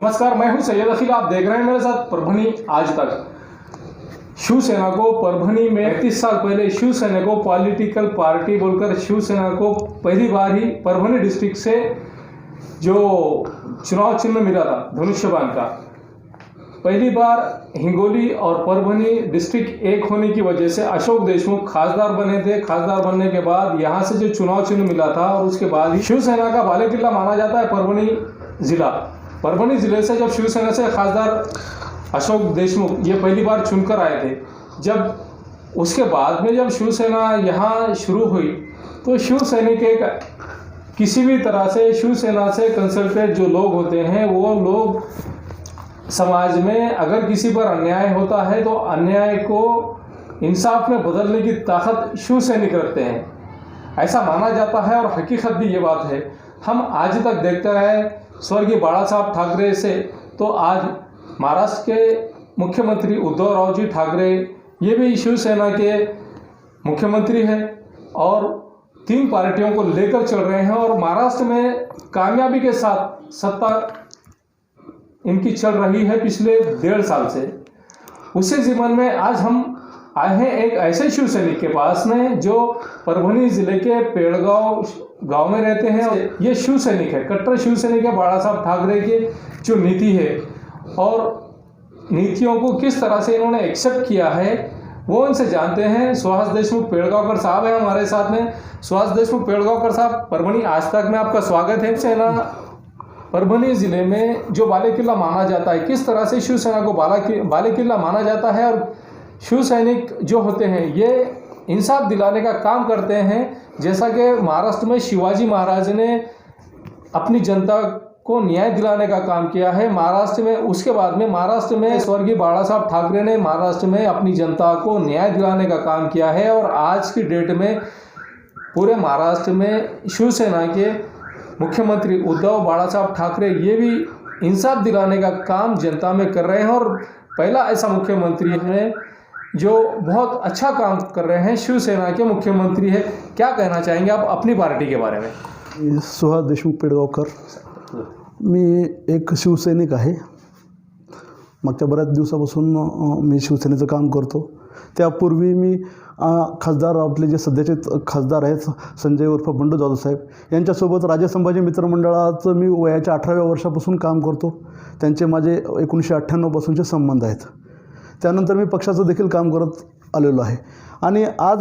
नमस्कार, मैं हूं सैयद अखिल। आप देख रहे हैं मेरे साथ परभनी आज तक। शिवसेना को परभनी में 31 साल पहले शिवसेना को पॉलिटिकल पार्टी बोलकर शिवसेना को पहली बार ही परभनी डिस्ट्रिक्ट से जो चुनाव चिन्ह मिला था धनुष्यबाण का, पहली बार हिंगोली और परभनी डिस्ट्रिक्ट एक होने की वजह से अशोक देशमुख खासदार बने थे। खासदार बनने के बाद यहाँ से जो चुनाव चिन्ह मिला था और उसके बाद ही शिवसेना का बाले किला माना जाता है परभनी जिला। परभनी जिले से जब शिवसेना से खासदार अशोक देशमुख ये पहली बार चुनकर आए थे, जब उसके बाद में जब शिवसेना यहाँ शुरू हुई तो शिवसेना के किसी भी तरह से शिवसेना से कंसल्टेड जो लोग होते हैं वो लोग समाज में अगर किसी पर अन्याय होता है तो अन्याय को इंसाफ में बदलने की ताकत शिवसैनिक रखते हैं, ऐसा माना जाता है। और हकीकत भी ये बात है। हम आज तक देखते रहे स्वर्गीय बाला साहब ठाकरे से, तो आज महाराष्ट्र के मुख्यमंत्री उद्धव राव जी ठाकरे ये भी शिवसेना के मुख्यमंत्री हैं और 3 पार्टियों को लेकर चल रहे हैं और महाराष्ट्र में कामयाबी के साथ सत्ता इनकी चल रही है पिछले 1.5 साल से। उसी जीवन में आज हम आए हैं एक ऐसे शिवसैनिक के पास में जो परभनी जिले के पेड़गांव गांव में रहते हैं। ये शिवसैनिक है, कट्टर शिवसैनिक है। बाला साहब ठाकरे की जो नीति है और नीतियों को किस तरह से इन्होंने एक्सेप्ट किया है वो इनसे जानते हैं। सुहास देशमुख पेड़गांवकर साहब हैं हमारे साथ में। सुहास देशमुख पेड़गांवकर साहब, परभनी आज तक में आपका स्वागत है। सेना परभनी जिले में जो बाले किला माना जाता है, किस तरह से शिवसेना को बाले किला माना जाता है और शिवसैनिक जो होते हैं ये इंसाफ दिलाने का काम करते हैं, जैसा कि महाराष्ट्र में शिवाजी महाराज ने अपनी जनता को न्याय दिलाने का काम किया है। महाराष्ट्र में उसके बाद में महाराष्ट्र में स्वर्गीय बाला साहब ठाकरे ने महाराष्ट्र में अपनी जनता को न्याय दिलाने का काम किया है। और आज की डेट में पूरे महाराष्ट्र में शिवसेना के मुख्यमंत्री उद्धव बाला साहब ठाकरे ये भी इंसाफ दिलाने का काम जनता में कर रहे हैं और पहला ऐसा मुख्यमंत्री है जो बहुत अच्छा काम कर रहे हैं, शिवसेना के मुख्यमंत्री है। क्या कहना चाहेंगे आप अपनी पार्टी के बारे में? सुहास देशमुख पेडगावकर, मी एक शिवसैनिक आहे। मागच्या बऱ्याच दिवसापासून मी शिवसेनेचं काम करतो। त्यापूर्वी मी खासदार आपले जे सध्याचे खासदार आहेत संजय उर्फ बंडू जाधव साहेब यांच्यासोबत राजे संभाजी मित्रमंडळाचं मी वयाच्या 18व्या वर्षापासून काम करतो। त्यांचे माझे 1998 पासूनचे संबंध आहेत। त्यानंतर मी पक्षाचं देखील काम करत आलेलो आहे। आणि आज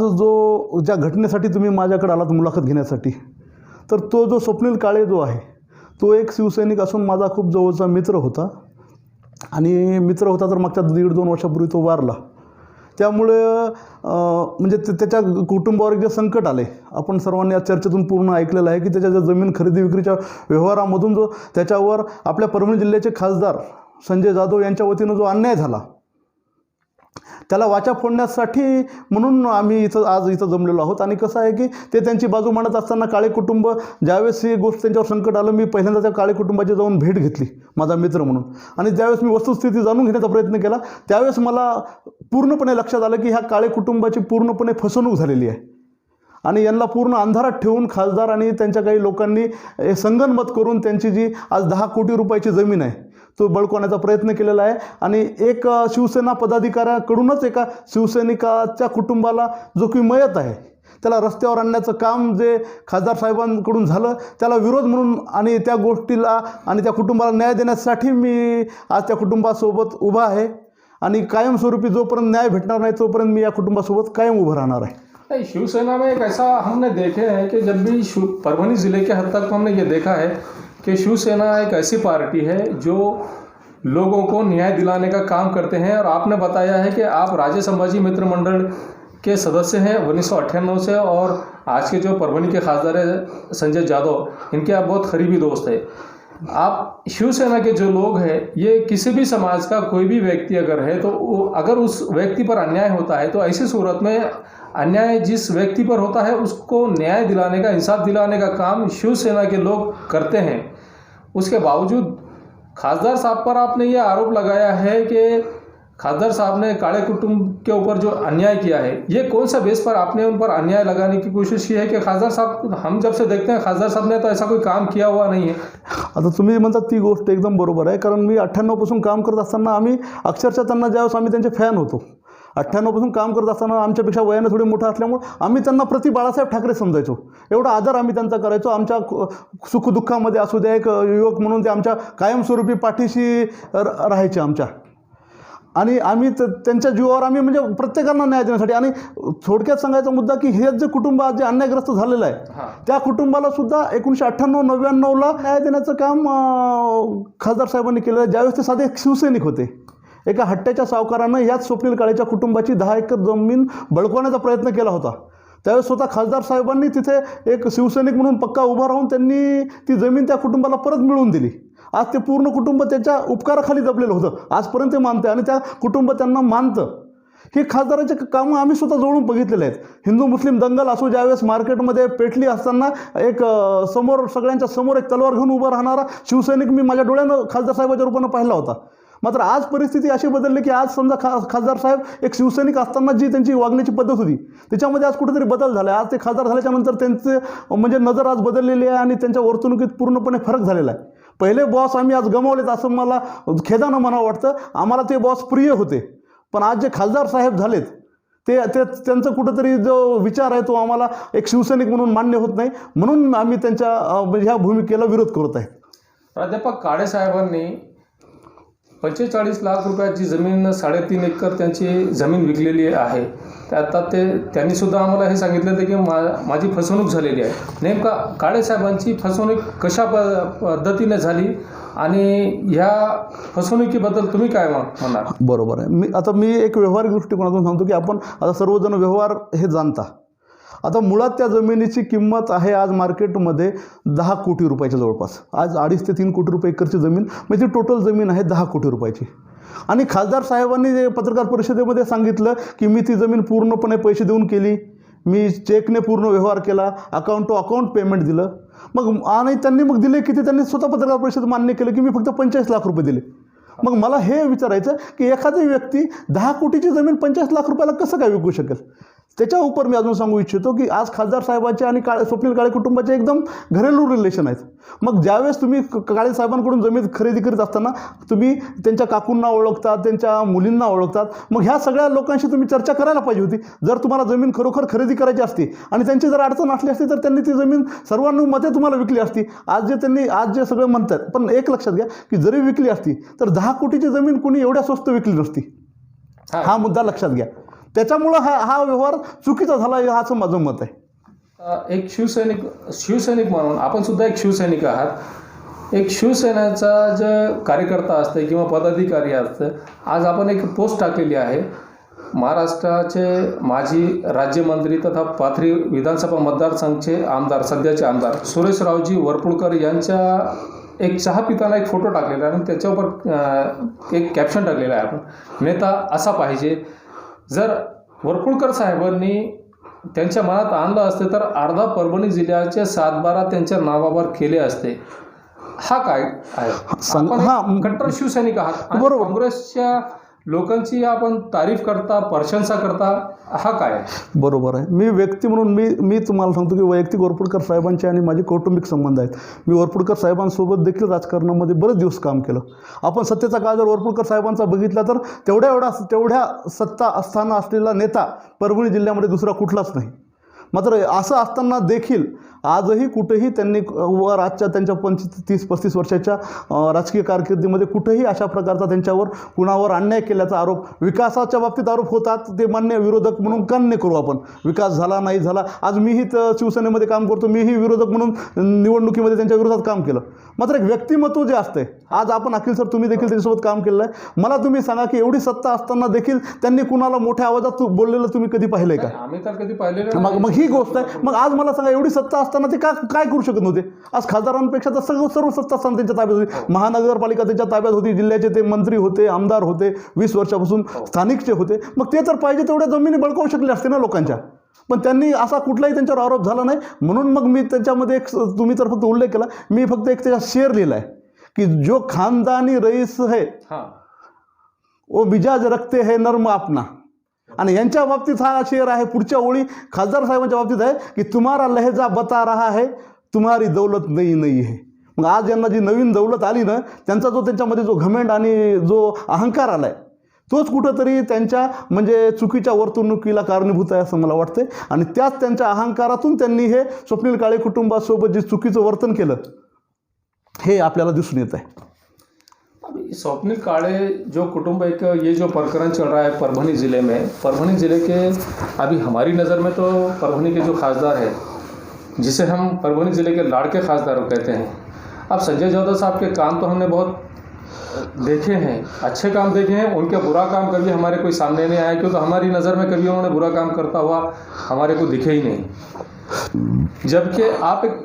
ज्या घटनेसाठी तुम्ही माझ्याकडे आलात मुलाखत घेण्यासाठी, तर तो जो स्वप्नील काळे जो आहे तो एक शिवसैनिक असून माझा खूप जवळचा मित्र होता। आणि मित्र होता तर मागच्या 1.5-2 वर्षापूर्वी तो वारला। त्यामुळे म्हणजे त्याच्या कुटुंबावर जे संकट आले, आपण सर्वांनी या चर्चेतून पूर्ण ऐकलेलं आहे की त्याच्या ज्या जमीन खरेदी विक्रीच्या व्यवहारामधून जो त्याच्यावर आपल्या परभणी जिल्ह्याचे खासदार संजय जाधव यांच्या वतीनं जो अन्याय झाला त्याला वाचा फोडण्यासाठी म्हणून आम्ही आज इथं जमलेलो आहोत। आणि कसं आहे की ते त्यांची बाजू मांडत असताना काळे कुटुंब ज्यावेळेस ही गोष्ट त्यांच्यावर संकट आलं, मी पहिल्यांदा त्या काळे कुटुंबाची जाऊन भेट घेतली माझा मित्र म्हणून। आणि ज्यावेळेस मी वस्तुस्थिती जाणून घेण्याचा प्रयत्न केला त्यावेळेस मला पूर्णपणे लक्षात आलं की ह्या काळे कुटुंबाची पूर्णपणे फसवणूक झालेली आहे आणि यांना पूर्ण अंधारात ठेवून खासदार आणि त्यांच्या काही लोकांनी संगनमत करून त्यांची जी आज 10 कोटी रुपयाची जमीन आहे तो बळकावण्याचा प्रयत्न केलेला आहे। आणि एक शिवसेना पदाधिकाऱ्याकडूनच एका शिवसैनिकाच्या कुटुंबाला जो की मयत आहे त्याला रस्त्यावर आणण्याचं काम जे खासदार साहेबांकडून झालं त्याला विरोध म्हणून आणि त्या गोष्टीला आणि त्या कुटुंबाला न्याय देण्यासाठी मी आज त्या कुटुंबासोबत उभा आहे। आणि कायमस्वरूपी जोपर्यंत न्याय भेटणार नाही तोपर्यंत मी या कुटुंबासोबत कायम उभं राहणार आहे। शिवसेना में एक ऐसा हमने देखे हैं कि जब भी परभनी ज़िले के हद तक हमने ये देखा है कि शिवसेना एक ऐसी पार्टी है जो लोगों को न्याय दिलाने का काम करते हैं। और आपने बताया है कि आप राजे संभाजी मित्र मंडल के सदस्य हैं 1998 से और आज के जो परभनी के खासदार है संजय जाधव, इनके आप बहुत करीबी दोस्त हैं। आप शिवसेना के जो लोग हैं ये किसी भी समाज का कोई भी व्यक्ति अगर है तो अगर उस व्यक्ति पर अन्याय होता है तो ऐसी सूरत में अन्याय जिस व्यक्ति पर होता है उसको न्याय दिलाने का, इंसाफ दिलाने का काम शिवसेना के लोग करते हैं। उसके बावजूद खासदार साहब पर आपने ये आरोप लगाया है कि खासदार साहब ने काले कुटुंब के ऊपर जो अन्याय किया है, ये कौन सा बेस पर आपने उन पर अन्याय लगाने की कोशिश की है की खासदार साहब, हम जब से देखते हैं खासदार साहब ने तो ऐसा कोई काम किया हुआ नाही आहे. आता तुम्ही म्हणतात ती गोष्ट एकदम बरोबर आहे, कारण मी 98 पासून काम करत असताना आम्ही अक्षरशः त्यांना ज्यावेळेस आम्ही त्यांचे फॅन होतो, 98 पासून काम करत असताना आमच्यापेक्षा वयाने थोडे मोठं असल्यामुळे आम्ही त्यांना प्रति बाळासाहेब ठाकरे समजायचो. एवढा आदर आम्ही त्यांचा करायचो. आमच्या सुखदुःखामध्ये असू द्या, एक युवक म्हणून ते आमच्या कायमस्वरूपी पाठीशी राहायचे आमच्या. आणि आम्ही त्यांच्या जीवावर आम्ही म्हणजे प्रत्येकांना न्याय देण्यासाठी. आणि थोडक्यात सांगायचा मुद्दा की हे जे कुटुंब आज जे अन्यायग्रस्त झालेलं आहे, त्या कुटुंबाला सुद्धा 1998-99ला न्याय देण्याचं काम खासदार साहेबांनी केलेलं आहे. ज्यावेळेस ते साधे एक शिवसैनिक होते, एका हट्ट्याच्या सावकारानं याच स्वप्नील काळेच्या कुटुंबाची 10 एकर जमीन बळकवण्याचा प्रयत्न केला होता. त्यावेळेस स्वतः खासदार साहेबांनी तिथे एक शिवसैनिक म्हणून पक्का उभा राहून त्यांनी ती जमीन त्या कुटुंबाला परत मिळवून दिली. आज ते पूर्ण कुटुंब त्याच्या उपकाराखाली दबलेलं होतं, आजपर्यंत ते मानते आणि त्या कुटुंब त्यांना मानतं. हे खासदाराचे कामं आम्ही स्वतः जवळून बघितलेले आहेत. हिंदू मुस्लिम दंगल असो, ज्यावेळेस मार्केटमध्ये पेटली असताना एक समोर सगळ्यांच्या समोर एक तलवार घेऊन उभा राहणारा शिवसैनिक मी माझ्या डोळ्यानं खासदार साहेबाच्या रूपानं पाहिला होता. मात्र आज परिस्थिती अशी बदलली की आज समजा खासदार साहेब एक शिवसैनिक असताना जी त्यांची वागण्याची पद्धत होती त्याच्यामध्ये आज कुठेतरी बदल झाला आहे. आज ते खासदार झाल्याच्यानंतर त्यांचे म्हणजे नजर आज बदललेली आहे आणि त्यांच्या वर्तणुकीत पूर्णपणे फरक झालेला आहे. पहिले बॉस आम्ही आज गमावलेत असं मला खेदानं म्हणावं वाटतं. आम्हाला ते बॉस प्रिय होते, पण आज जे खासदार साहेब झालेत ते त्यांचं कुठंतरी जो विचार आहे तो आम्हाला एक शिवसैनिक म्हणून मान्य होत नाही. म्हणून आम्ही त्यांच्या ह्या भूमिकेला विरोध करत आहे. प्राध्यापक काळे साहेबांनी 45 लाख रुपयाची जमीन 3.5 एकर त्यांची जमीन विकलेली आहे. आता त्यांनी सुद्धा आम्हाला हे सांगितलं होतं की माझी फसवणूक झालेली आहे. नेमका काळे साहेबांची फसवणूक कशा पद्धतीने झाली आणि ह्या फसवणुकीबद्दल तुम्ही काय म्हणणार? बरोबर आहे. मी एक व्यावहारिक दृष्टिकोनातून सांगतो की आपण आता सर्वजण व्यवहार हे जाणता. आता मुळात त्या जमिनीची किंमत आहे आज मार्केटमध्ये 10 कोटी रुपयाच्या जवळपास. आज 2.5 ते 3 कोटी रुपये एकरची जमीन म्हणजे टोटल जमीन आहे 10 कोटी रुपयाची. आणि खासदार साहेबांनी जे पत्रकार परिषदेमध्ये सांगितलं की मी ती जमीन पूर्णपणे पैसे देऊन केली, मी चेकने पूर्ण व्यवहार केला, अकाउंट टू अकाउंट पेमेंट दिलं. मग आणि त्यांनी मग दिले किती? त्यांनी स्वतः पत्रकार परिषदेत मान्य केलं की मी फक्त 45 लाख रुपये दिले. मग मला हे विचारायचं की एखादी व्यक्ती 10 कोटीची जमीन 45 लाख रुपयाला कसं काय विकू शकेल? त्याच्या उपर मी अजून सांगू इच्छितो की आज खासदार साहेबांचे आणि स्वप्नील काळे कुटुंबाचे एकदम घरेलू रिलेशन आहेत. मग ज्यावेळेस तुम्ही काळे साहेबांकडून जमीन खरेदी करीत असताना तुम्ही त्यांच्या काकूंना ओळखतात, त्यांच्या मुलींना ओळखतात. मग ह्या सगळ्या लोकांशी तुम्ही चर्चा करायला पाहिजे होती. जर तुम्हाला जमीन खरोखर खरेदी करायची असती आणि त्यांची जर अडचण असली असती तर त्यांनी ती जमीन सर्वानुमते तुम्हाला विकली असती. आज जे सगळे म्हणतात, पण एक लक्षात घ्या की जरी विकली असती तर 10 कोटीची जमीन कोणी एवढ्या स्वस्त विकली नसती. हा मुद्दा लक्षात घ्या. त्याच्यामुळं हा व्यवहार चुकीचा झाला असं माझं मत आहे. एक शिवसैनिक म्हणून आपण सुद्धा एक शिवसैनिक आहात. एक शिवसेनेचा जो कार्यकर्ता असते किंवा पदाधिकारी असतं, आज आपण एक पोस्ट टाकलेली आहे. महाराष्ट्राचे माजी राज्यमंत्री तथा पाथरी विधानसभा मतदारसंघाचे आमदार, सध्याचे आमदार सुरेशरावजी वरपुडकर यांच्या एक चहा पिताना एक फोटो टाकलेला आहे आणि त्याच्यावर एक कॅप्शन टाकलेलं आहे, आपण नेता असा पाहिजे. जर वरपुडकर साहेबांनी त्यांच्या मनात आणलं असते तर अर्धा परभणी जिल्ह्याचे 7-12 त्यांच्या नावावर केले असते. हा काय आहे? आपण कट्टर शिवसैनिक आहात, बरोबर. काँग्रेसच्या लोकांची आपण तारीफ करता, प्रशंसा करता, हा काय? बरोबर आहे. मी व्यक्ती म्हणून मी तुम्हाला सांगतो की वैयक्तिक वरपुडकर साहेबांचे आणि माझे कौटुंबिक संबंध आहेत. मी वरपुडकर साहेबांसोबत देखील राजकारणामध्ये बरेच दिवस काम केलं. आपण सत्तेचा काळ जर वरपुडकर साहेबांचा बघितला तर तेवढ्या सत्ता असताना असलेला नेता परभणी जिल्ह्यामध्ये दुसरा कुठलाच नाही. मात्र असं असताना देखील आजही कुठेही त्यांनी वर आजच्या त्यांच्या 30-35 वर्षाच्या राजकीय कारकिर्दीमध्ये कुठेही अशा प्रकारचा त्यांच्यावर कुणावर अन्याय केल्याचा आरोप, विकासाच्या बाबतीत आरोप होतात, ते मान्य विरोधक म्हणून कान्य करू आपण. विकास झाला नाही झाला, आज मीही शिवसेनेमध्ये काम करतो, मीही विरोधक म्हणून निवडणुकीमध्ये त्यांच्या विरोधात काम केलं. मात्र एक व्यक्तिमत्व जे असते, आज आपण अखिल सर तुम्ही देखील त्यांच्यासोबत काम केलेलं आहे. मला तुम्ही सांगा की एवढी सत्ता असताना देखील त्यांनी कुणाला मोठ्या आवाजात बोललेलं तुम्ही कधी पाहिलंय का? आम्ही तर कधी पाहिलेलं. मग ही गोष्ट आहे. मग आज मला सांगा एवढी सत्ता असताना ते काय करू शकत नव्हते? आज खासदारांपेक्षा तर सर्व सत्ता स्थान त्यांच्या ताब्यात होती. महानगरपालिका त्यांच्या ताब्यात होती, जिल्ह्याचे ते मंत्री होते, आमदार होते, 20 वर्षापासून स्थानिकचे होते. मग ते तर पाहिजे तेवढ्या जमिनी बळकावू शकले असते ना लोकांच्या. पण त्यांनी असा कुठलाही त्यांच्यावर आरोप झाला नाही. म्हणून मग मी त्याच्यामध्ये एक तुम्ही तर फक्त उल्लेख केला, मी फक्त एक त्याचा शेअर लिहिला आहे की जो खानदानी रईस है ओ मिजाज रखते है नर्म आपना. आणि यांच्या बाबतीत हा शेर आहे. पुढच्या ओळी खासदार साहेबांच्या बाबतीत आहे की तुम्हारा लहजा बता रहा है तुम्हारी दौलत नई नई है. मग आज यांना जी नवीन दौलत आली ना, त्यांचा जो त्यांच्यामध्ये जो घमेंड आणि जो अहंकार आला आहे, तोच कुठंतरी त्यांच्या म्हणजे चुकीच्या वर्तणुकीला कारणीभूत आहे असं मला वाटतं. आणि त्याच त्यांच्या अहंकारातून त्यांनी हे स्वप्नील काळे कुटुंबासोबत जे चुकीचं वर्तन केलं हे आपल्याला दिसून येत आहे. अभी स्वप्निल काळे जो कुटुंब एक ये जो प्रकरण चल रहा है परभनी ज़िले में, परभनी ज़िले के अभी हमारी नज़र में तो परभनी के जो खासदार है, जिसे हम परभनी ज़िले के लाड़के खासदार कहते हैं, अब संजय जादव साहब के काम तो हमने बहुत देखे हैं, अच्छे काम देखे हैं, उनके बुरा काम कभी हमारे कोई सामने नहीं आया, क्योंकि हमारी नज़र में कभी उन्होंने बुरा काम करता हुआ हमारे को दिखे ही नहीं. जबकि आप एक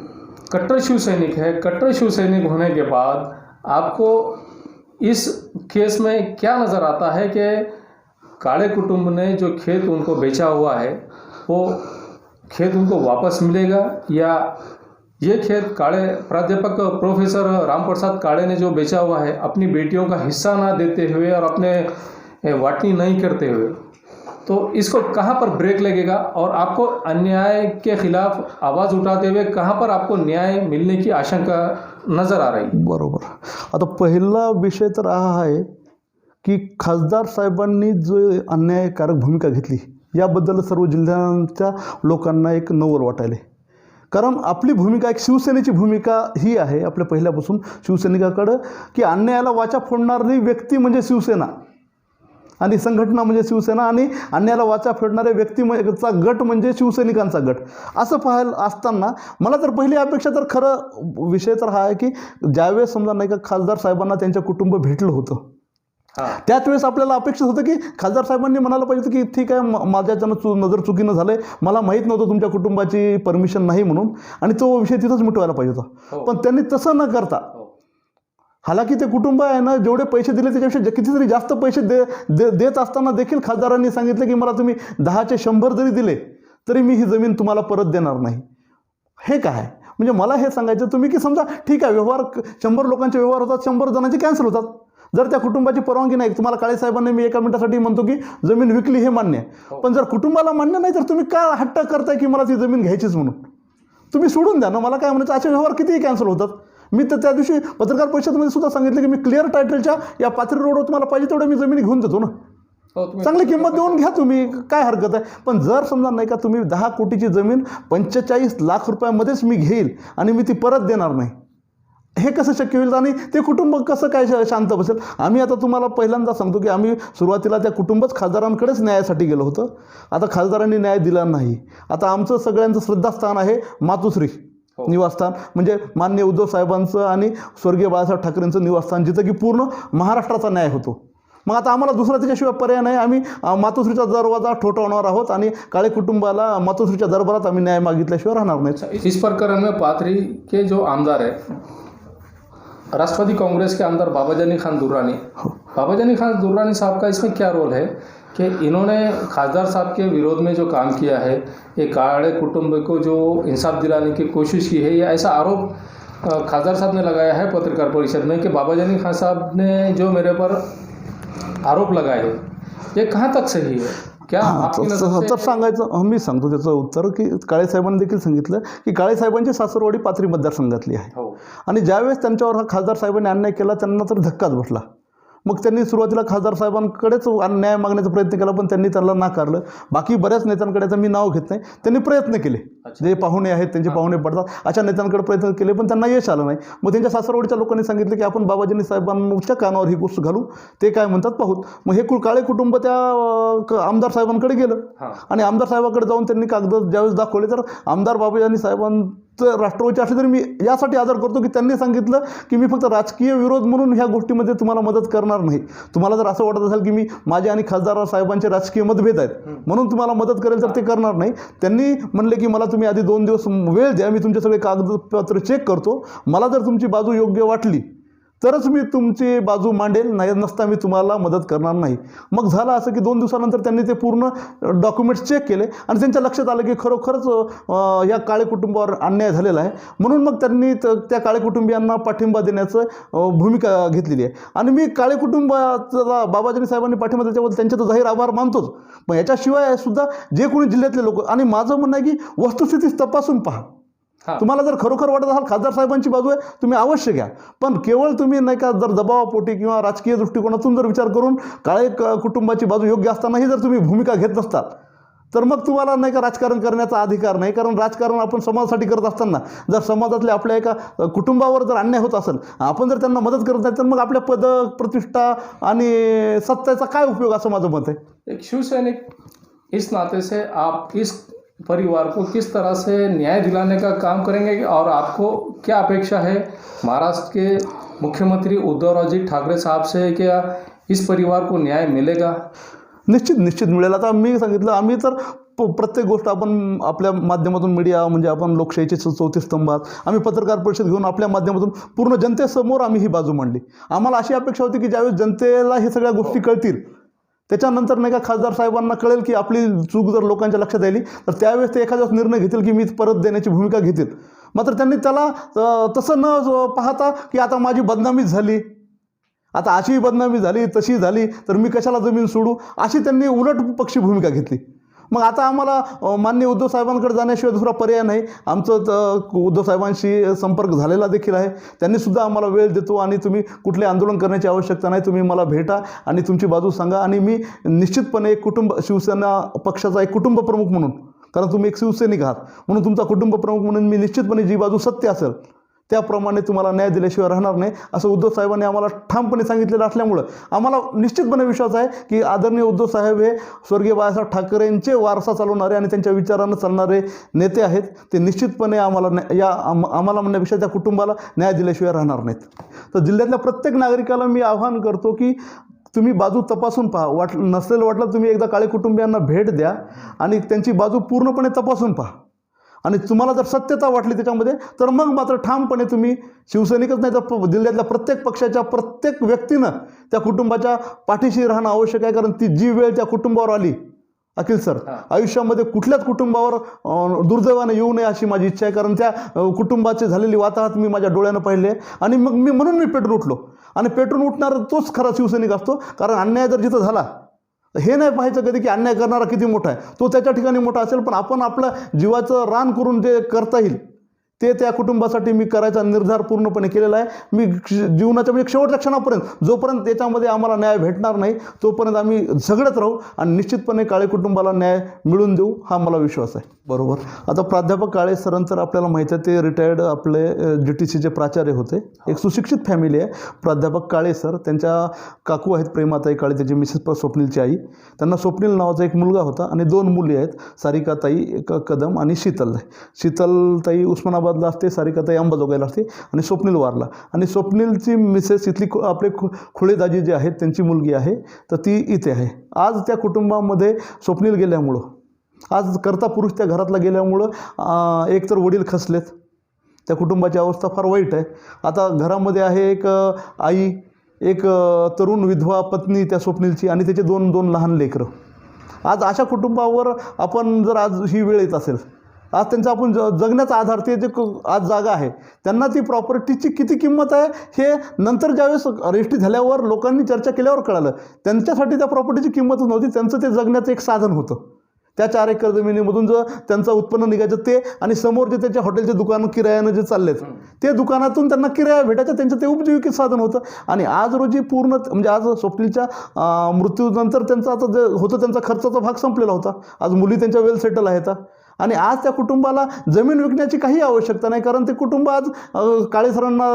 कट्टर शिवसैनिक है, कट्टर शिवसैनिक होने के बाद आपको इस केस में क्या नज़र आता है कि काळे कुटुंब ने जो खेत उनको बेचा हुआ है वो खेत उनको वापस मिलेगा, या ये खेत काळे प्राध्यापक प्रोफेसर रामप्रसाद काळे ने जो बेचा हुआ है अपनी बेटियों का हिस्सा ना देते हुए और अपने वाटनी नहीं करते हुए, तो इसको कहाँ पर ब्रेक लगेगा और आपको अन्याय के खिलाफ आवाज़ उठाते हुए कहाँ पर आपको न्याय मिलने की आशंका नज़र आ रही? बरोबर. आता पहिला विषय तर हा आहे की खासदार साहेबांनी जो अन्यायकारक भूमिका घेतली याबद्दल सर्व जिल्ह्यांच्या लोकांना एक नवल वाटायले. कारण आपली भूमिका एक शिवसेनेची भूमिका ही आहे आपल्या पहिल्यापासून शिवसैनिकाकडं की अन्यायाला वाचा फोडणारी व्यक्ती म्हणजे शिवसेना आणि संघटना म्हणजे शिवसेना, आणि अन्यायाला वाचा फोडणाऱ्या व्यक्तीचा गट म्हणजे शिवसैनिकांचा गट. असं पाहायला असताना मला तर पहिली अपेक्षा तर खरं विषय तर हा आहे की ज्यावेळेस समजा नाही का खासदार साहेबांना त्यांचं कुटुंब भेटलं होतं, त्याच वेळेस आपल्याला अपेक्षित होतं की खासदार साहेबांनी म्हणायला पाहिजे की ठीक आहे, माझ्याच्यानं नजर चुकीनं झालं आहे, मला माहीत नव्हतं तुमच्या कुटुंबाची परमिशन नाही म्हणून, आणि तो विषय तिथंच मिटवायला पाहिजे होता. पण त्यांनी तसं न करता, हालाकी ते कुटुंब आहे ना, जेवढे पैसे दिले त्याच्यापेक्षा कितीतरी जास्त पैसे देत असताना देखील खासदारांनी सांगितलं की मला तुम्ही 10चे 100 जरी दिले तरी मी ही जमीन तुम्हाला परत देणार नाही. हे काय आहे? म्हणजे मला हे सांगायचं तुम्ही की समजा ठीक आहे, व्यवहार 100 लोकांचे व्यवहार होतात, 100 जणांचे कॅन्सल होतात. जर त्या कुटुंबाची परवानगी नाही, तुम्हाला काळे साहेबांनी मी एका मिनिटासाठी म्हणतो की जमीन विकली हे मान्य आहे, पण जर कुटुंबाला मान्य नाही तर तुम्ही काय हट्ट करताय की मला ती जमीन घ्यायचीच म्हणून? तुम्ही सोडून द्या ना. मला काय म्हणायचं, असे व्यवहार कितीही कॅन्सल होतात. मी तर त्या दिवशी पत्रकार परिषदेमध्ये सुद्धा सांगितलं की मी क्लिअर टायटलच्या या पाथरी रोडवर तुम्हाला पाहिजे तेवढं मी जमीन घेऊन देतो ना, चांगली किंमत देऊन घ्या तुम्ही, काय हरकत आहे. पण जर समजा नाही का तुम्ही 10 कोटीची जमीन 45 लाख रुपयामध्येच मी घेईल आणि मी ती परत देणार नाही, हे कसं शक्य होईल आणि ते कुटुंब कसं काय शांत बसेल? आम्ही आता तुम्हाला पहिल्यांदा सांगतो की आम्ही सुरुवातीला त्या कुटुंबच खासदारांकडेच न्यायासाठी गेलो होतं. आता खासदारांनी न्याय दिला नाही. आता आमचं सगळ्यांचं श्रद्धास्थान आहे मातोश्री निवासस्थान, म्हणजे माननीय उद्धव साहेबांचं आणि स्वर्गीय बाळासाहेब ठाकरेंचं निवासस्थान, जिथं की पूर्ण महाराष्ट्राचा न्याय होतो. मग आता आम्हाला दुसरा त्याच्याशिवाय पर्याय नाही. आम्ही मातोश्रीचा दरवाजा ठोठावणार आहोत आणि काळे कुटुंबाला मातोश्रीच्या दरबारात आम्ही न्याय मागितल्याशिवाय राहणार नाही. इस प्रकरण में पाथरी के जो आमदार है, राष्ट्रवादी कांग्रेस के आमदार बाबाजानी खान दुर्रानी, बाबाजानी खान दुर्रानी साहब का इसमें क्या रोल है कि इन्होंने खासदार साहब के विरोध में जो काम किया है, ये काळे कुटुंब को जो इंसाफ दिलाने की कोशिश की है, ये ऐसा आरोप खासदार साहब ने लगाया है पत्रकार परिषद में कि बाबाजानी खान साहब ने जो मेरे पर आरोप लगाए ये कहाँ तक सही है? क्या आपकी नजर से? तर सांगायचं मी सांगतो त्याचं उत्तर की काळे साहेबांनी देखील सांगितलं की काळे साहेबांची सासरवाडी पाथरी मतदारसंघातली आहे, आणि ज्यावेळेस त्यांच्यावर हा खासदार साहेबांनी अन्याय केला त्यांना तर धक्काच बसला. मग त्यांनी सुरुवातीला खासदार साहेबांकडेच न्याय मागण्याचा प्रयत्न केला, पण त्यांनी त्याला नाकारलं. बाकी बऱ्याच नेत्यांकडे मी नाव घेत नाही, त्यांनी प्रयत्न केले, जे पाहुणे आहेत त्यांचे पाहुणे पडतात अशा नेत्यांकडे प्रयत्न केले, पण त्यांना यश आलं नाही. मग त्यांच्या सासरवाडीच्या लोकांनी सांगितलं की आपण बाबाजानी साहेबांच्या कानावर ही गोष्ट घालू, ते काय म्हणतात पाहूत. मग हे काळे कुटुंब त्या आमदार साहेबांकडे गेलं आणि आमदार साहेबांकडे जाऊन त्यांनी कागद ज्यावेळेस दाखवले तर आमदार बाबाजानी साहेबांचं राष्ट्रवादीचे असले तरी मी यासाठी आदर करतो की त्यांनी सांगितलं की मी फक्त राजकीय विरोध म्हणून ह्या गोष्टीमध्ये तुम्हाला मदत करणार नाही. तुम्हाला जर असं वाटत असेल की मी माझे आणि खासदार साहेबांचे राजकीय मतभेद आहेत म्हणून तुम्हाला मदत करेल तर ते करणार नाही. त्यांनी म्हणले की मला तुम्ही आधी 2 दिवस वेळ द्या, मी तुमचे सगळे कागदपत्र चेक करतो, मला जर तुमची बाजू योग्य वाटली तरच मी तुमची बाजू मांडेल, नाही नसता मी तुम्हाला मदत करणार नाही. मग झालं असं की 2 दिवसानंतर त्यांनी ते पूर्ण डॉक्युमेंट्स चेक केले आणि त्यांच्या लक्षात आलं की खरोखरच या काळे कुटुंबावर अन्याय झालेला आहे. म्हणून मग त्यांनी त्या काळे कुटुंबियांना पाठिंबा देण्याचं भूमिका घेतलेली आहे. आणि मी काळे कुटुंबाचा बाबाजी साहेबांनी पाठिंबा दिल्याच्याबद्दल त्यांचे तर जाहीर आभार मानतोच. पण याच्याशिवाय सुद्धा जे कोणी जिल्ह्यातले लोक, आणि माझं म्हणणं आहे की वस्तुस्थिती तपासून पहा. तुम्हाला जर खरोखर वाटत असाल खासदार साहेबांची बाजू आहे, तुम्ही अवश्य घ्या. पण केवळ तुम्ही नाही का जर दबावापोटी किंवा राजकीय दृष्टिकोनातून जर विचार करून काळे कुटुंबाची बाजू योग्य असतानाही जर तुम्ही भूमिका घेत नसतात, तर मग तुम्हाला नाही का राजकारण करण्याचा अधिकार नाही. कारण राजकारण आपण समाजासाठी करत असताना जर समाजातल्या आपल्या एका कुटुंबावर जर अन्याय होत असेल, आपण जर त्यांना मदत करत नाही, तर मग आपल्या पद, प्रतिष्ठा आणि सत्तेचा काय उपयोग, असं माझं मत आहे. एक शिवसैनिक इस नाते से आप इस परिवार को किस तरह से न्याय दिलाने का काम करेंगे और आपको क्या अपेक्षा है महाराष्ट्र के मुख्यमंत्री उद्धवरावजी ठाकरे साहब से, क्या इस परिवार को न्याय मिलेगा? निश्चित मिळेल. आता मी सांगितलं, आम्ही तर प्रत्येक गोष्ट आपण आपल्या माध्यमातून, मीडिया म्हणजे आपण लोकशाहीचे 34 स्तंभ आहात, आम्ही पत्रकार परिषद घेऊन आपल्या माध्यमातून पूर्ण जनतेसमोर आम्ही ही बाजू मांडली. आम्हाला अशी अपेक्षा होती की ज्यावेळेस जनतेला हे सगळ्या गोष्टी कळतील, त्याच्यानंतर नाही का खासदार साहेबांना कळेल की आपली चूक जर लोकांच्या लक्षात आली, तर त्यावेळेस ते एखाद्या निर्णय घेतील की मी परत देण्याची भूमिका घेतील. मात्र त्यांनी त्याला तसं न पाहता की आता माझी बदनामीच झाली, आता अशी बदनामी झाली, तशी झाली, तर मी कशाला जमीन सोडू, अशी त्यांनी उलट पक्षी भूमिका घेतली. मग आता आम्हाला माननीय उद्धव साहेबांकडे जाण्याशिवाय दुसरा पर्याय नाही. आमचं उद्धव साहेबांशी संपर्क झालेला देखील आहे. त्यांनीसुद्धा आम्हाला वेळ देतो आणि तुम्ही कुठले आंदोलन करण्याची आवश्यकता नाही, तुम्ही मला भेटा आणि तुमची बाजू सांगा. आणि मी निश्चितपणे एक शिवसेना पक्षाचा एक कुटुंब प्रमुख म्हणून, कारण तुम्ही एक शिवसैनिक आहात म्हणून तुमचा कुटुंब प्रमुख म्हणून मी निश्चितपणे जी बाजू सत्य असेल त्याप्रमाणे तुम्हाला न्याय दिल्याशिवाय राहणार नाही, असं उद्धव साहेबांनी आम्हाला ठामपणे सांगितलेलं असल्यामुळं आम्हाला निश्चितपणे विश्वास आहे की आदरणीय उद्धव साहेब हे स्वर्गीय बाळासाहेब ठाकरेंचे वारसा चालवणारे आणि त्यांच्या विचारानं चालणारे नेते आहेत. ते निश्चितपणे आम्हाला म्हणण्यापेक्षा त्या कुटुंबाला न्याय दिल्याशिवाय राहणार नाहीत. तर जिल्ह्यातल्या प्रत्येक नागरिकाला मी आवाहन करतो की तुम्ही बाजू तपासून पहा. नसेल वाटलं तुम्ही एकदा काळे कुटुंबियांना भेट द्या आणि त्यांची बाजू पूर्णपणे तपासून पहा. आणि तुम्हाला जर सत्यता वाटली त्याच्यामध्ये, तर मग मात्र ठामपणे तुम्ही शिवसैनिकच नाही तर जिल्ह्यातल्या प्रत्येक पक्षाच्या प्रत्येक व्यक्तीनं त्या कुटुंबाच्या पाठीशी राहणं आवश्यक आहे. कारण ती जी वेळ त्या कुटुंबावर आली, अखिल सर, आयुष्यामध्ये कुठल्याच कुटुंबावर दुर्दैवाने येऊ नये अशी माझी इच्छा आहे. कारण त्या कुटुंबाची झालेली वाताहत मी माझ्या डोळ्यानं पाहिले आणि मग म्हणून मी पेटून उठलो. आणि पेटून उठणारा तोच खरा शिवसैनिक असतो. कारण अन्याय जर जिथं झाला, हे नाही पाहायचं कधी की अन्याय करणारा किती मोठा आहे, तो त्याच्या ठिकाणी मोठा असेल, पण आपण आपलं जीवाचं रान करून जे करता येईल ते त्या कुटुंबासाठी मी करायचा निर्धार पूर्णपणे केलेला आहे. मी जीवनाच्या म्हणजे शेवटच्या क्षणापर्यंत, जोपर्यंत त्याच्यामध्ये आम्हाला न्याय भेटणार नाही तोपर्यंत आम्ही झगडत राहू आणि निश्चितपणे काळे कुटुंबाला न्याय मिळवून देऊ, हा मला विश्वास आहे. बरोबर. आता प्राध्यापक काळे सरांतर आपल्याला माहीत आहे, ते रिटायर्ड आपले GTCचे प्राचार्य होते. एक सुशिक्षित फॅमिली आहे. प्राध्यापक काळे सर, त्यांच्या काकू आहेत प्रेमाताई काळे, त्याची मिसेस स्वप्नीलची आई. त्यांना स्वप्नील नावाचा एक मुलगा होता आणि 2 मुली आहेत, सारिकाताई कदम आणि शीतलताई उस्मानाबादला असते, सारिकाताई अंबाजोगाईला असते आणि स्वप्नील वारला. आणि स्वप्नीलची मिसेस इथली आपले खुळेदाजी जे आहेत त्यांची मुलगी आहे, तर ती इथे आहे. आज त्या कुटुंबामध्ये स्वप्नील गेल्यामुळं, आज करता पुरुष त्या घरातला गेल्यामुळं एक तर वडील खचलेत, त्या कुटुंबाची अवस्था फार वाईट आहे. आता घरामध्ये आहे एक आई, एक तरुण विधवा पत्नी त्या स्वप्नीलची आणि त्याचे 2 लहान लेकरं. आज अशा कुटुंबावर आपण जर आज ही वेळ येत असेल, आज त्यांचा आपण जगण्याचा आधार ते जे आज जागा आहे, त्यांना ती प्रॉपर्टीची किती किंमत आहे हे नंतर ज्यावेळेस रजिस्ट्री झाल्यावर लोकांनी चर्चा केल्यावर कळालं. त्यांच्यासाठी त्या प्रॉपर्टीची किंमतच नव्हती, त्यांचं ते जगण्याचं एक साधन होतं. त्या 4 एकर जमिनीमधून जो त्यांचं उत्पन्न निघायचं ते, आणि समोर जे त्याच्या हॉटेलचे दुकानं किरायानं जे चाललेत ते दुकानातून त्यांना किराया भेटायचं, त्यांचं ते उपजीविकेचं साधन होतं. आणि आज रोजी पूर्ण म्हणजे आज स्वप्नीलच्या मृत्यूनंतर त्यांचा आता जे होतं त्यांचा खर्चाचा भाग संपलेला होता. आज मुली त्यांच्या वेल सेटल आहेत आणि आज त्या कुटुंबाला जमीन विकण्याची काही आवश्यकता नाही, कारण ते कुटुंब आज काळे सरांना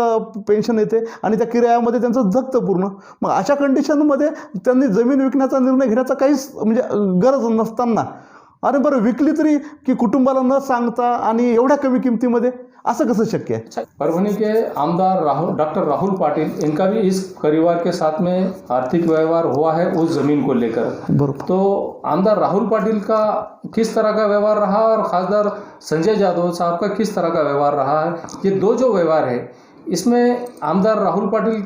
पेन्शन येते आणि त्या किरायामध्ये त्यांचं जगतं पूर्ण. मग अशा कंडिशनमध्ये त्यांनी जमीन विकण्याचा निर्णय घेण्याचा काहीच म्हणजे गरज नसताना, अरे बरं विकली तरी की कुटुंबाला न सांगता आणि एवढ्या कमी किमतीमध्ये, असं कसं शक्य आहे? परभनी के आमदार डॉक्टर राहुल पाटिल, इनका भी इस परिवार के साथ में आर्थिक व्यवहार हुआ है उस जमीन को लेकर. बरोबर. तो आमदार राहुल पाटिल का किस तरह का व्यवहार रहा और खासदार संजय जाधव साहब का किस तरह का व्यवहार रहा है? ये 2 जो व्यवहार है, इसमें आमदार राहुल पाटिल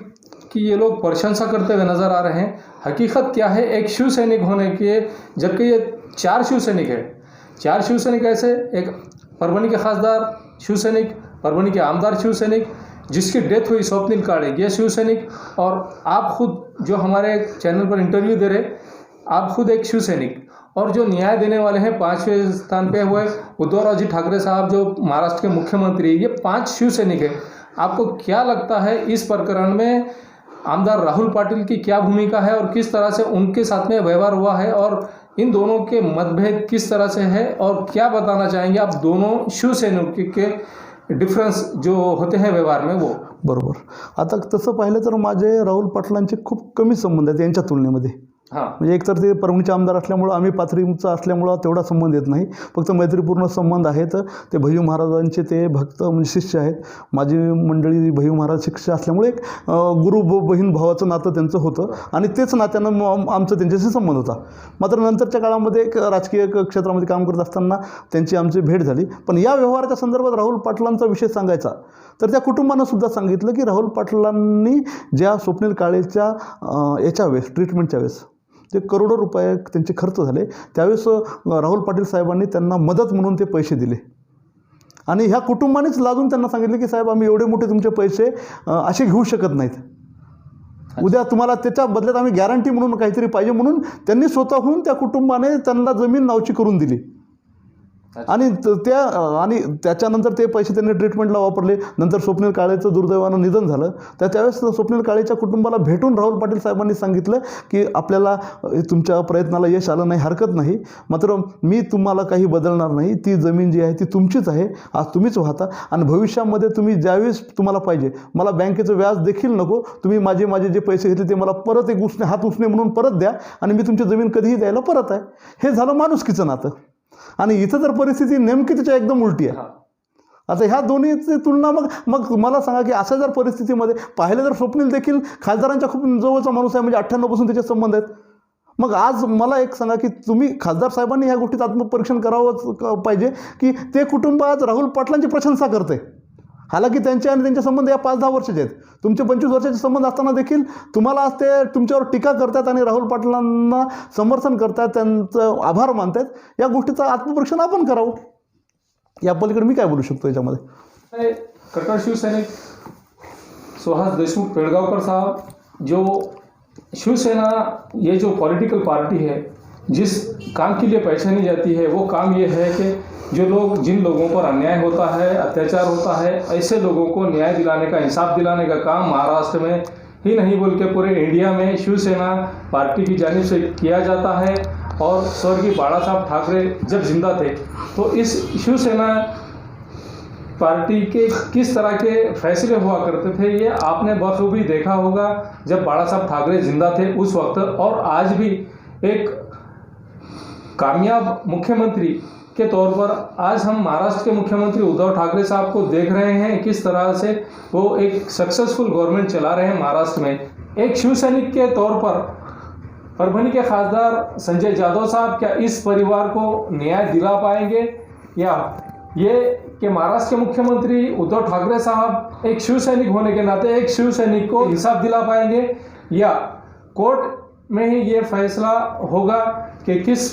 की ये लोग प्रशंसा करते हुए नजर आ रहे हैं। हकीकत क्या है एक शिवसैनिक होने के, जबकि ये 4 शिवसैनिक है। 4 शिवसैनिक ऐसे, एक परभणी के खासदार शिवसैनिक, परभणी के आमदार शिवसैनिक, जिसकी डेथ हुई स्वप्निल काळे, ये शिवसैनिक, और आप खुद जो हमारे चैनल पर इंटरव्यू दे रहे, आप खुद एक शिवसैनिक, और जो न्याय देने वाले हैं 5वें स्थान पे हुए उद्धवरावजी ठाकरे साहब जो महाराष्ट्र के मुख्यमंत्री, ये 5 शिवसैनिक है। आपको क्या लगता है इस प्रकरण में आमदार राहुल पाटिल की क्या भूमिका है और किस तरह से उनके साथ में व्यवहार हुआ है, और इन दोनों के मतभेद किस तरह से है, और क्या बताना चाहेंगे आप दोनों शिवसैनिकों के डिफरन्स जो होते हैं व्यवहार में वो? बरोबर. आता तसं पाहिलं तर माझे राहुल पाटलांचे खूप कमी संबंध आहेत यांच्या तुलनेमध्ये. हां, म्हणजे एकतर ते परभणीचे आमदार असल्यामुळं, आम्ही पाथरीचा असल्यामुळं तेवढा संबंध येत नाही. फक्त मैत्रीपूर्ण संबंध आहेत. ते भैयू महाराजांचे ते भक्त म्हणजे शिष्य आहेत. माझी मंडळी भैयू महाराज शिष्य असल्यामुळे एक गुरु बहीण भावाचं नातं त्यांचं होतं आणि तेच नात्यानं आमचं त्यांच्याशी संबंध होता. मात्र नंतरच्या काळामध्ये एक राजकीय क्षेत्रामध्ये काम करत असताना त्यांची आमची भेट झाली. पण या व्यवहाराच्या संदर्भात राहुल पाटलांचा विषय सांगायचा तर त्या कुटुंबानं सुद्धा सांगितलं की राहुल पाटलांनी ज्या स्वप्नील काळेच्या याच्या वेळेस ट्रीटमेंटच्या वेळेस ते करोडो रुपये त्यांचे खर्च झाले, त्यावेळेस राहुल पाटील साहेबांनी त्यांना मदत म्हणून ते पैसे दिले आणि ह्या कुटुंबानेच लाजून त्यांना सांगितले की साहेब आम्ही एवढे मोठे तुमचे पैसे असे घेऊ शकत नाहीत, उद्या तुम्हाला त्याच्या बदल्यात आम्ही गॅरंटी म्हणून काहीतरी पाहिजे, म्हणून त्यांनी स्वतःहून त्या कुटुंबाने त्यांना जमीन नावची करून दिली आणि त्याच्यानंतर ते पैसे त्यांनी ट्रीटमेंटला वापरले. नंतर स्वप्नील काळेचं दुर्दैवानं निधन झालं. त्यावेळेस स्वप्नील काळेच्या कुटुंबाला भेटून राहुल पाटील साहेबांनी सांगितलं की आपल्याला तुमच्या प्रयत्नाला यश आलं नाही, हरकत नाही, मात्र मी तुम्हाला काही बदलणार नाही, ती जमीन जी आहे ती तुमचीच आहे, आज तुम्हीच वाहता आणि भविष्यामध्ये तुम्ही ज्यावेळेस तुम्हाला पाहिजे, मला बँकेचं व्याज देखील नको, तुम्ही माझे जे पैसे घेतले ते मला परत एक हात उसने म्हणून परत द्या आणि मी तुमची जमीन कधीही द्यायला परत आहे. हे झालं माणुसकीचं नातं. आणि इथं तर परिस्थिती नेमकी त्याच्या एकदम उलटी आहे. आता ह्या दोन्हीची तुलना मग मला सांगा की अशा जर परिस्थितीमध्ये पाहिलं तर स्वप्नील देखील खासदारांच्या खूप जवळचा माणूस आहे, म्हणजे 98 पासून त्याचे संबंध आहेत. मग आज मला एक सांगा की तुम्ही खासदार साहेबांनी ह्या गोष्टीत आत्मपरीक्षण करावं पाहिजे की ते कुटुंब आज राहुल पाटलांची प्रशंसा करते. हालाकी त्यांचे आणि त्यांचे संबंध या 5-10 वर्षाचे आहेत. तुमचे 25 वर्षाचे संबंध असताना देखील तुम्हाला आज ते तुमच्यावर टीका करतात आणि राहुल पाटलांना समर्थन करतात, त्यांचं आभार मानतात. या गोष्टीचं आत्मपरीक्षण आपण करावं. या पलीकडे मी काय बोलू शकतो याच्यामध्ये? कट्टर शिवसैनिक सुहास देशमुख पेडगावकर साहब, जो शिवसेना ये जो पॉलिटिकल पार्टी है जिस काम के लिए पहचानी जाती है, वो काम ये है कि जो लोग, जिन लोगों पर अन्याय होता है, अत्याचार होता है, ऐसे लोगों को न्याय दिलाने का, इंसाफ दिलाने का काम महाराष्ट्र में ही नहीं बल्कि पूरे इंडिया में शिवसेना पार्टी की जानिब से किया जाता है। और स्वर्गीय बाला साहब ठाकरे जब जिंदा थे तो इस शिवसेना पार्टी के किस तरह के फैसले हुआ करते थे ये आपने बखूबी देखा होगा जब बाला साहब ठाकरे जिंदा थे उस वक्त, और आज भी एक कामयाब मुख्यमंत्री के तौर पर आज हम महाराष्ट्र के मुख्यमंत्री उद्धव ठाकरे साहब को देख रहे हैं किस तरह से वो एक सक्सेसफुल गवर्नमेंट चला रहे हैं महाराष्ट्र में। एक शिवसैनिक के तौर पर परभणी के खासदार संजय जाधव साहब क्या इस परिवार को न्याय दिला पाएंगे, या ये कि महाराष्ट्र के मुख्यमंत्री उद्धव ठाकरे साहब एक शिवसैनिक होने के नाते एक शिवसैनिक को इंसाफ दिला पाएंगे, या कोर्ट में ही ये फैसला होगा कि किस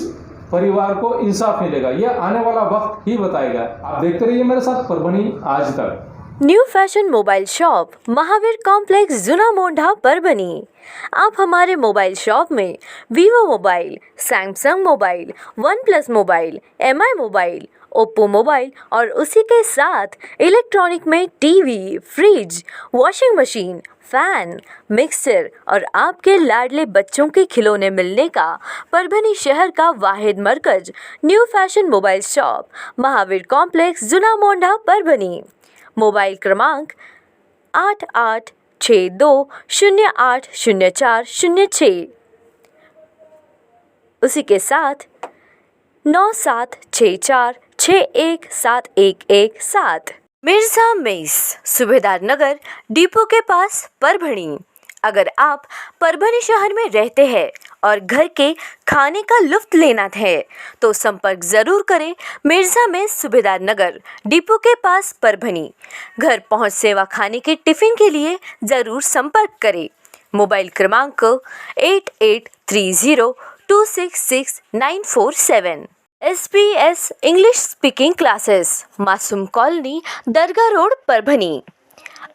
परिवार को इंसाफ मिलेगा? ये आने वाला वक्त ही बताएगा। आप देखते रहिए मेरे साथ परभणी आज तक। New fashion mobile shop Mahavir complex Juna Mondha Parbhani. आप हमारे मोबाइल शॉप में Vivo mobile, Samsung mobile, one plus mobile, MI mobile, Oppo mobile और उसी के साथ इलेक्ट्रॉनिक में TV, fridge, washing machine, fan, mixer और आपके लाडले बच्चों के खिलौने मिलने का परभणी शहर का Wahid Markaz new fashion mobile shop Mahavir complex Juna Mondha Parbhani. Mobile क्रमांक 8862080406, उसी के साथ 9764617117। मिर्जा मेस, सुबेदार नगर, डिपो के पास परभणी। अगर आप परभणी शहर में रहते हैं और घर के खाने का लुत्फ लेना है तो संपर्क ज़रूर करें मिर्जा मेस, सुबेदार नगर, डिपो के पास परभणी। घर पहुंच सेवा खाने के टिफ़िन के लिए ज़रूर संपर्क करें। मोबाईल क्रमांक 8830266947। SBS इंग्लिश स्पीकिंग क्लासेस, मासूम कॉलोनी, दरगाह रोड, परभणी।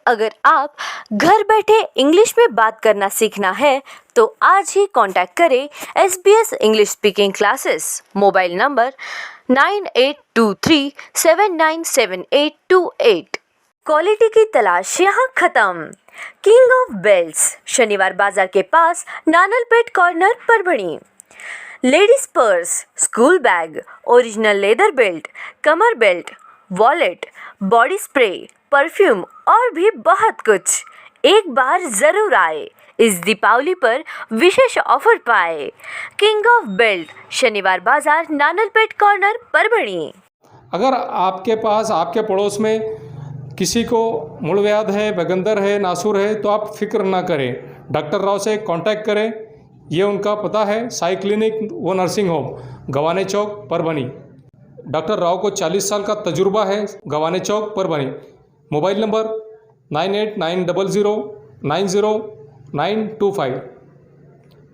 अगर आप घर बैठे इंग्लिश में बात करना सीखना है तो आज ही कांटेक्ट करें SBS English speaking classes. Mobile number 9823797828। Quality की तलाश यहाँ खत्म। King of belts, Shaniwar Bazar के पास, Nanalpet corner, Parbhani. Ladies purse, school bag, original leather belt, कमर belt, wallet, body spray, perfume और भी बहुत कुछ। एक बार जरूर आए। इस दीपावली पर विशेष ऑफर पाए। किंग ऑफ बेल्ट, शनिवार बाजार, नानलपेट कॉर्नर, परभणी। अगर आपके पास, आपके पड़ोस में किसी को मूलव्याध है, बगंदर है, नासूर है, तो आप फिक्र ना करें, डॉक्टर राव से कांटेक्ट करें। ये उनका पता है, साई क्लिनिक व nursing home, Gawane Chowk, Parbhani. Doctor Rao को 40 साल का तजुर्बा है, Gawane Chowk, Parbhani. Mobile number 9890090925।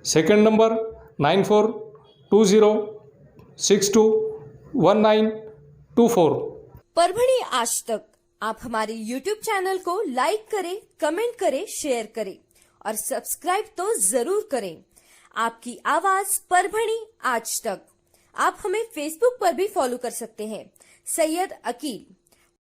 Second number 9420621924। Parbhani Aaj Tak. आप हमारे YouTube चैनल को लाइक करें, कमेंट करें, शेयर करें और सब्सक्राइब तो जरूर करें। आपकी आवाज परभणी आज तक। आप हमें फेसबुक पर भी फॉलो कर सकते हैं। सैयद अकील।